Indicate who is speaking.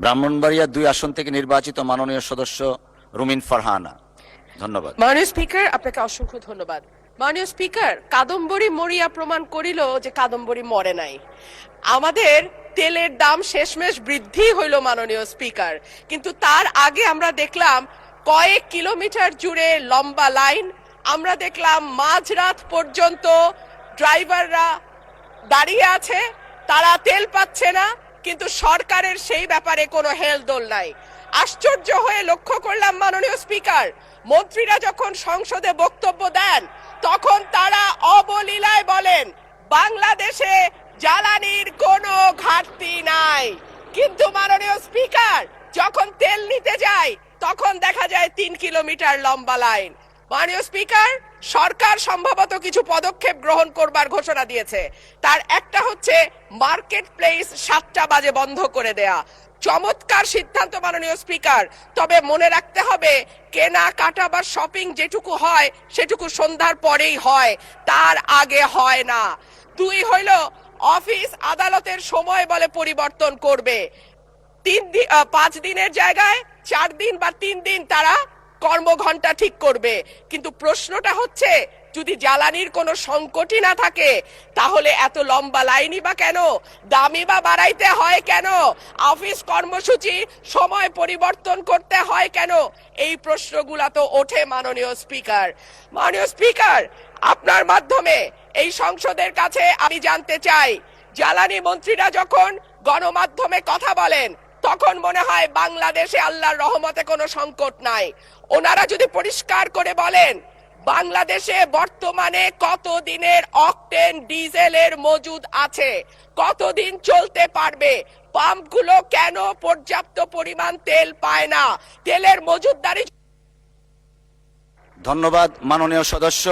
Speaker 1: ব্রাহ্মণবাড়িয়া 2 আসন থেকে নির্বাচিত মাননীয় সদস্য রুমিন ফারহানা। ধন্যবাদ।
Speaker 2: মাননীয় স্পিকার, আপনাকে অসংখ্য ধন্যবাদ। মাননীয় স্পিকার, কাদম্বরী মরিয়া প্রমাণ করিল যে কাদম্বরী মরে নাই। আমাদের তেলের দাম শেষমেশ বৃদ্ধি হইল মাননীয় স্পিকার, কিন্তু তার আগে আমরা দেখলাম কয়েক কিলোমিটার জুড়ে লম্বা লাইন। আমরা দেখলাম মাঝরাত পর্যন্ত ড্রাইভাররা দাঁড়িয়ে আছে, তারা তেল পাচ্ছে না, কিন্তু সরকারের সেই ব্যাপারে কোনো হেলদোল নাই। আশ্চর্য হয়ে লক্ষ্য করলাম মাননীয় স্পিকার, মন্ত্রীরা যখন সংসদে বক্তব্য দেন তখন তারা অবলীলায় বলেন বাংলাদেশে জ্বালানির কোনো ঘাটতি নাই, কিন্তু মাননীয় স্পিকার যখন তেল নিতে যায় তখন দেখা যায় 3 কিলোমিটার লম্বা লাইন। মাননীয় স্পিকার, সরকার সম্ভবত কিছু পদক্ষেপ গ্রহণ করবার ঘোষণা দিয়েছে। তার একটা হচ্ছে মার্কেট প্লেস 7টা বাজে বন্ধ করে দেয়া। চমৎকার সিদ্ধান্ত মাননীয় স্পিকার, তবে মনে রাখতে হবে কেনা কাটা বা শপিং যেটুকু হয় সেটুকু সন্ধ্যার পরেই হয়, তার আগে হয় না। 2 হইল অফিস আদালতের সময় বলে পরিবর্তন করবে। 5 দিনের জায়গায় 4 দিন বা 3 দিন তারা কর্মঘণ্টা ঠিক করবে, কিন্তু প্রশ্নটা হচ্ছে যদি জ্বালানির কোনো সংকটই না থাকে তাহলে এত লম্বা লাইনই বা কেন, দামই বা বাড়াইতে হয় কেন, অফিস কর্মসূচি সময় পরিবর্তন করতে হয় কেন? এই প্রশ্নগুলা তো ওঠে মাননীয় স্পিকার। মাননীয় স্পিকার, আপনার মাধ্যমে এই সংসদের কাছে আমি জানতে চাই, জ্বালানি মন্ত্রীরা যখন গণমাধ্যমে কথা বলেন তখন মনে হয় বাংলাদেশে আল্লাহর রহমতে কোনো সংকট নাই। ওনারা যদি পরিষ্কার করে বলেন বাংলাদেশে বর্তমানে কত দিনের অকটেন ডিজেলের মজুদ আছে, কতদিন চলতে পারবে, পাম্পগুলো কেন পর্যাপ্ত পরিমাণ তেল পায় না, তেলের মজুদদারি।
Speaker 1: ধন্যবাদ মাননীয় সদস্য।